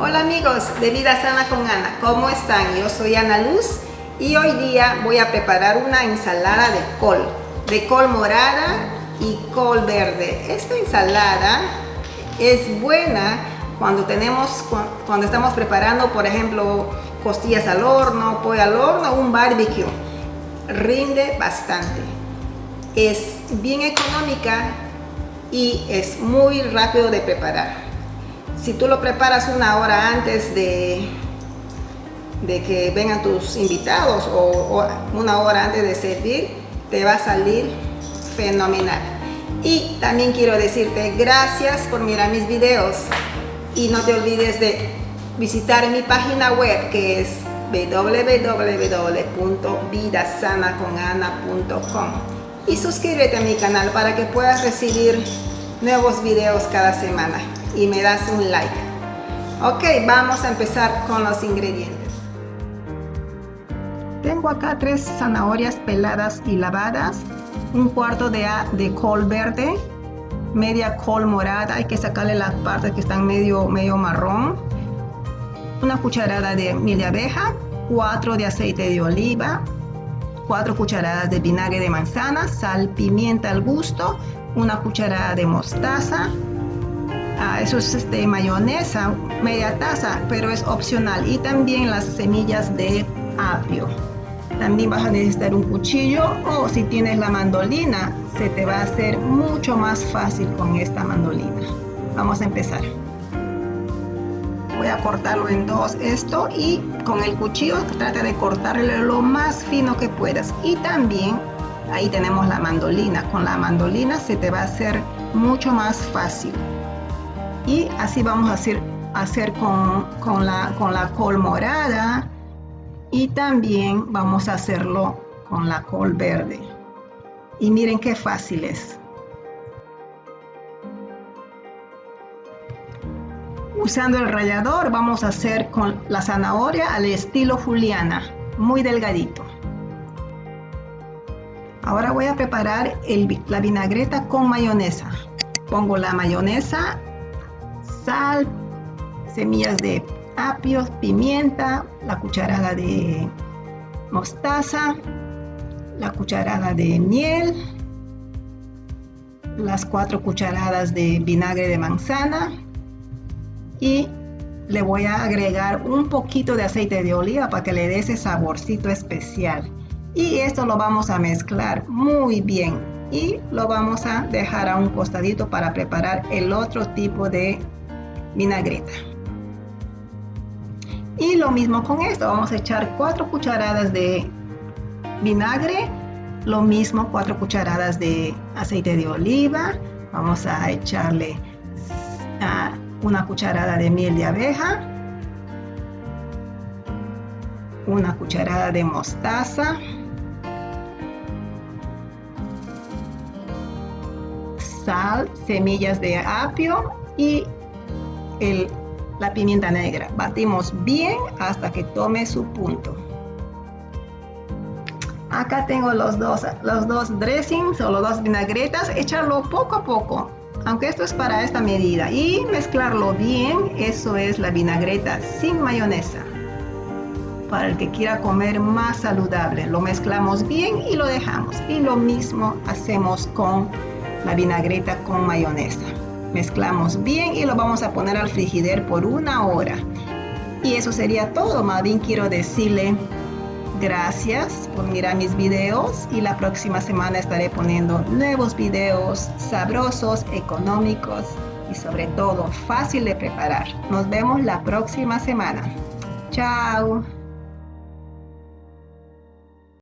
Hola amigos de Vida Sana con Ana, ¿cómo están? Yo soy Ana Luz y hoy día voy a preparar una ensalada de col morada y col verde. Esta ensalada es buena cuando estamos preparando, por ejemplo, costillas al horno, pollo al horno, un barbecue. Rinde bastante. Es bien económica y es muy rápido de preparar. Si tú lo preparas una hora antes de que vengan tus invitados o una hora antes de servir, te va a salir fenomenal. Y también quiero decirte gracias por mirar mis videos y no te olvides de visitar mi página web que es www.vidasanaconana.com y suscríbete a mi canal para que puedas recibir nuevos videos cada semana y me das un like. Ok, vamos a empezar con los ingredientes. Tengo acá 3 zanahorias peladas y lavadas, un cuarto de col verde, media col morada, hay que sacarle las partes que están medio marrón, una cucharada de miel de abeja, 4 de aceite de oliva, 4 cucharadas de vinagre de manzana, sal, pimienta al gusto, una cucharada de mostaza, eso es mayonesa, media taza, pero es opcional, y también las semillas de apio. También vas a necesitar un cuchillo o si tienes la mandolina, se te va a hacer mucho más fácil con esta mandolina. Vamos a empezar. Voy a cortarlo en dos esto y con el cuchillo trata de cortarle lo más fino que puedas. Y también ahí tenemos la mandolina. Con la mandolina se te va a hacer mucho más fácil. Y así vamos a hacer con la col morada y también vamos a hacerlo con la col verde. Y miren qué fácil es. Usando el rallador vamos a hacer con la zanahoria al estilo juliana, muy delgadito. Ahora voy a preparar la vinagreta con mayonesa. Pongo la mayonesa, sal, semillas de apio, pimienta, la cucharada de mostaza, la cucharada de miel, las 4 cucharadas de vinagre de manzana y le voy a agregar un poquito de aceite de oliva para que le dé ese saborcito especial. Y esto lo vamos a mezclar muy bien y lo vamos a dejar a un costadito para preparar el otro tipo de vinagreta. Y lo mismo con esto, vamos a echar 4 cucharadas de vinagre, lo mismo 4 cucharadas de aceite de oliva, vamos a echarle una cucharada de miel de abeja, una cucharada de mostaza, sal, semillas de apio y la pimienta negra. Batimos bien hasta que tome su punto. Acá tengo los dos dressings o los 2 vinagretas. Echarlo poco a poco, aunque esto es para esta medida, y mezclarlo bien. Eso es la vinagreta sin mayonesa. Para el que quiera comer más saludable, lo mezclamos bien y lo dejamos. Y lo mismo hacemos con la vinagreta con mayonesa. Mezclamos bien y lo vamos a poner al frigider por 1 hora. Y eso sería todo. Más bien quiero decirle gracias por mirar mis videos y la próxima semana estaré poniendo nuevos videos sabrosos, económicos y sobre todo fácil de preparar. Nos vemos la próxima semana. Chao.